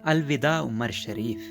الوداع عمر شریف،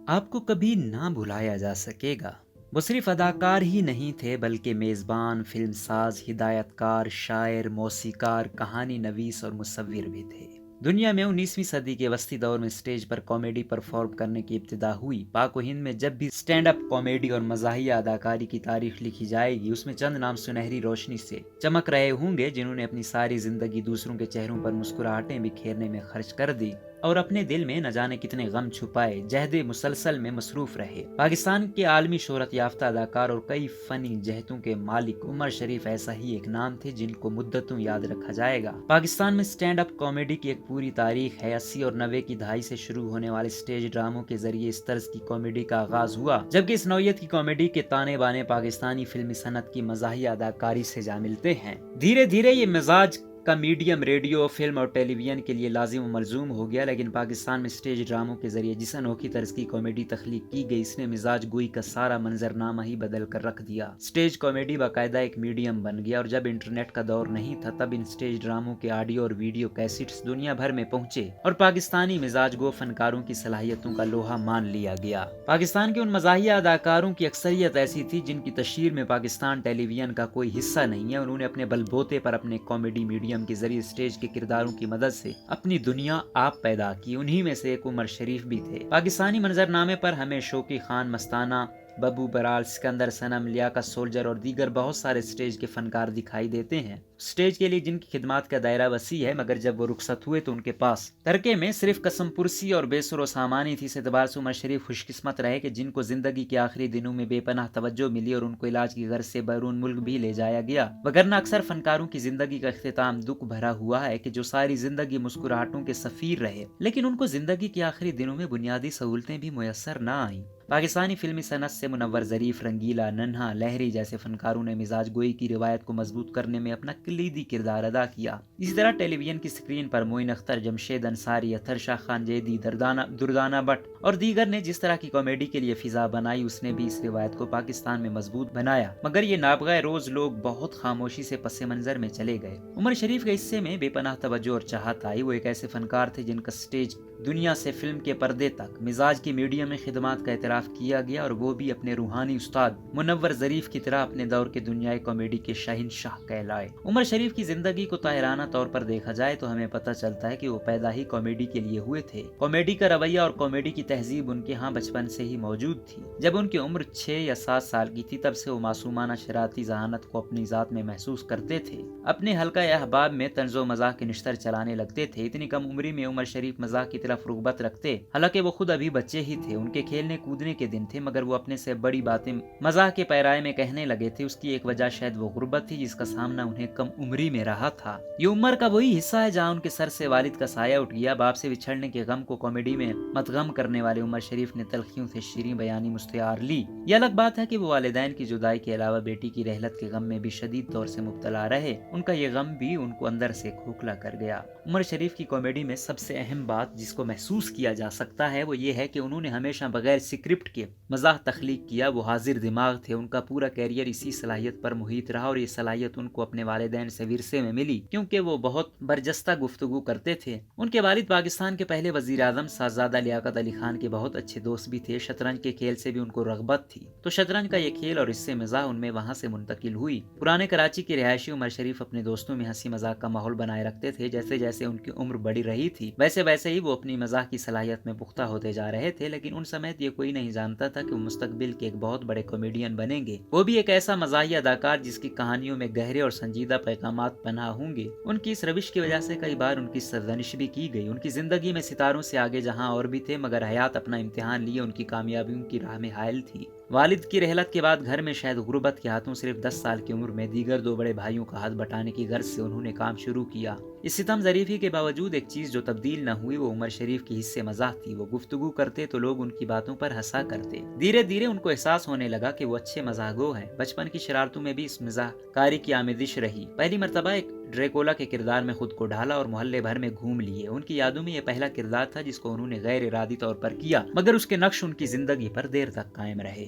آپ کو کبھی نہ بھلایا جا سکے گا۔ وہ صرف اداکار ہی نہیں تھے بلکہ میزبان، فلم ساز، ہدایت کار، شاعر، موسیقار، کہانی نویس اور مصور بھی تھے۔ دنیا میں 19ویں صدی کے وسطی دور میں سٹیج پر کامیڈی پرفارم کرنے کی ابتدا ہوئی۔ پاک و ہند میں جب بھی سٹینڈ اپ کامیڈی اور مزاحیہ اداکاری کی تاریخ لکھی جائے گی، اس میں چند نام سنہری روشنی سے چمک رہے ہوں گے جنہوں نے اپنی ساری زندگی دوسروں کے چہروں پر مسکراہٹیں بکھیرنے میں خرچ کر دی اور اپنے دل میں نہ جانے کتنے غم چھپائے، جہد مسلسل میں مصروف رہے۔ پاکستان کے عالمی شہرت یافتہ اداکار اور کئی فنی جہتوں کے مالک عمر شریف ایسا ہی ایک نام تھے جن کو مدتوں یاد رکھا جائے گا۔ پاکستان میں سٹینڈ اپ کامیڈی کی ایک پوری تاریخ ہے۔ 80 اور 90 کی دہائی سے شروع ہونے والے سٹیج ڈراموں کے ذریعے اس طرز کی کامیڈی کا آغاز ہوا، جبکہ اس نوعیت کی کامیڈی کے تانے بانے پاکستانی فلمی صنعت کی مزاحیہ اداکاری سے جا ملتے ہیں۔ دھیرے دھیرے یہ مزاج کا میڈیم ریڈیو، فلم اور ٹیلی ویژن کے لیے لازم و ملزوم ہو گیا، لیکن پاکستان میں سٹیج ڈراموں کے ذریعے جس انوکھی طرز کی کامیڈی تخلیق کی گئی، اس نے مزاج گوئی کا سارا منظرنامہ ہی بدل کر رکھ دیا۔ سٹیج کامیڈی باقاعدہ ایک میڈیم بن گیا، اور جب انٹرنیٹ کا دور نہیں تھا تب ان سٹیج ڈراموں کے آڈیو اور ویڈیو کیسٹس دنیا بھر میں پہنچے اور پاکستانی مزاج گو فنکاروں کی صلاحیتوں کا لوہا مان لیا گیا۔ پاکستان کے ان مزاحیہ اداکاروں کی اکثریت ایسی تھی جن کی تشہیر میں پاکستان ٹیلی ویژن کا کوئی حصہ نہیں ہے۔ انہوں نے اپنے بل بوتے پر اپنے کامیڈی میڈیم کے ذریعے سٹیج کے کرداروں کی مدد سے اپنی دنیا آپ پیدا کی۔ انہی میں سے ایک عمر شریف بھی تھے۔ پاکستانی منظرنامے پر ہمیں شوقی خان مستانہ، ببو برال، سکندر صنم، لیاقت سولجر اور دیگر بہت سارے سٹیج کے فنکار دکھائی دیتے ہیں، سٹیج کے لیے جن کی خدمات کا دائرہ وسیع ہے، مگر جب وہ رخصت ہوئے تو ان کے پاس ترکے میں صرف قسم پرسی اور بے سر و سامانی تھی۔ اس اعتبار سے عمر شریف خوش قسمت رہے کہ جن کو زندگی کے آخری دنوں میں بے پناہ توجہ ملی اور ان کو علاج کی غرض سے بیرون ملک بھی لے جایا گیا، وگرنہ اکثر فنکاروں کی زندگی کا اختتام دکھ بھرا ہوا ہے کہ جو ساری زندگی مسکراہٹوں کے سفیر رہے لیکن ان کو زندگی کے آخری دنوں میں بنیادی سہولتیں بھی میسر نہ آئیں۔ پاکستانی فلمی صنعت سے منور ظریف، رنگیلا، ننھا، لہری جیسے فنکاروں نے مزاج گوئی کی روایت کو مضبوط کرنے میں اپنا کلیدی کردار ادا کیا۔ اسی طرح ٹیلی ویژن کی سکرین پر معین اختر، جمشید انصاری، اطہر شاہ خان جیدی، دردانہ بٹ اور دیگر نے جس طرح کی کامیڈی کے لیے فضا بنائی، اس نے بھی اس روایت کو پاکستان میں مضبوط بنایا، مگر یہ نابغہ روز لوگ بہت خاموشی سے پس منظر میں چلے گئے۔ عمر شریف کے حصے میں بے پناہ توجہ اور چاہت آئی۔ وہ ایک ایسے فنکار تھے جن کا سٹیج دنیا سے فلم کے پردے تک مزاج کی میڈیم میں خدمات کا اعتراف کیا گیا، اور وہ بھی اپنے روحانی استاد منور ظریف کی طرح اپنے دور کے دنیائے کامیڈی کے شہنشاہ کہلائے۔ عمر شریف کی زندگی کو طاہرانہ طور پر دیکھا جائے تو ہمیں پتہ چلتا ہے کہ وہ پیدا ہی کامیڈی کے لیے ہوئے تھے۔ کامیڈی کا رویہ اور کامیڈی کی تہذیب ان کے ہاں بچپن سے ہی موجود تھی۔ جب ان کی عمر 6 یا 7 سال کی تھی تب سے وہ معصومانہ شرارتی ذہانت کو اپنی ذات میں محسوس کرتے تھے۔ اپنے حلقہ احباب میں طنز و مزاح کے نشتر چلانے لگتے تھے۔ اتنی کم عمری میں عمر شریف مزاح کی طرف رغبت رکھتے، حالانکہ وہ خود ابھی بچے ہی تھے۔ ان کے کھیلنے کودنے کے دن تھے، مگر وہ اپنے سے بڑی باتیں مزاح کے پیرائے میں کہنے لگے تھے۔ اس کی ایک وجہ شاید وہ غربت تھی جس کا سامنا انہیں کم عمری میں رہا تھا۔ یہ عمر کا وہی حصہ ہے جہاں ان کے سر سے والد کا سایہ اٹھ گیا۔ باپ سے بچھڑنے کے غم کو کامیڈی میں مدغم کرنے والے عمر شریف نے تلخیوں سے شیریں بیانی مستعار لی۔ یہ الگ بات ہے کہ وہ والدین کی جدائی کے علاوہ بیٹی کی رحلت کے غم میں بھی شدید طور سے مبتلا رہے۔ ان کا یہ غم بھی ان کو اندر سے کھوکھلا کر گیا۔ عمر شریف کی کامیڈی میں سب سے اہم بات جس کو محسوس کیا جا سکتا ہے وہ یہ ہے کہ انہوں نے ہمیشہ بغیر سکرپٹ کے مزاح تخلیق کیا۔ وہ حاضر دماغ تھے۔ ان کا پورا کیریئر اسی صلاحیت پر محیط رہا، اور یہ صلاحیت ان کو اپنے والدین سے ورثے میں ملی کیونکہ وہ بہت برجستہ گفتگو کرتے تھے۔ ان کے والد پاکستان کے پہلے وزیر اعظم صاحبزادہ لیاقت علی خان کے بہت اچھے دوست بھی تھے۔ شطرنج کے کھیل سے بھی ان کو رغبت تھی، تو شطرنج کا یہ کھیل اور اس سے مزاح ان میں وہاں سے منتقل ہوئی۔ پرانے کراچی کے رہائشی عمر شریف اپنے دوستوں میں ہنسی مذاق کا ماحول بنائے رکھتے تھے۔ جیسے جیسے ان کی عمر بڑھی رہی تھی ویسے ویسے ہی وہ اپنی مزاح کی صلاحیت میں پختہ ہوتے جا رہے تھے، لیکن ان سمیت یہ کوئی نہیں جانتا تھا کہ وہ مستقبل کے ایک بہت بڑے کامیڈین بنیں گے۔ وہ بھی ایک ایسا مزاحیہ اداکار جس کی کہانیوں میں گہرے اور سنجیدہ پیغامات پنہاں ہوں گے۔ ان کی اس روش کی وجہ سے کئی بار ان کی سرزنش بھی کی گئی۔ ان کی زندگی میں ستاروں سے آگے جہاں اور بھی تھے، مگر حیات اپنا امتحان لیے ان کی کامیابیوں کی راہ میں حائل تھی۔ والد کی رحلت کے بعد گھر میں شاید غربت کے ہاتھوں صرف 10 سال کی عمر میں دیگر 2 بڑے بھائیوں کا ہاتھ بٹانے کی غرض سے انہوں نے کام شروع کیا۔ اس ستم ظریفی کے باوجود ایک چیز جو تبدیل نہ ہوئی وہ عمر شریف کی حصے مزاح تھی۔ وہ گفتگو کرتے تو لوگ ان کی باتوں پر ہنسا کرتے۔ دھیرے دھیرے ان کو احساس ہونے لگا کہ وہ اچھے مزاح گو ہیں۔ بچپن کی شرارتوں میں بھی اس مزاح کاری کی آمیزش رہی۔ پہلی مرتبہ ایک ڈریکولا کے کردار میں خود کو ڈھالا اور محلے بھر میں گھوم لیے۔ ان کی یادوں میں یہ پہلا کردار تھا جس کو انہوں نے غیر ارادی طور پر کیا، مگر اس کے نقش ان کی زندگی پر دیر تک قائم رہے۔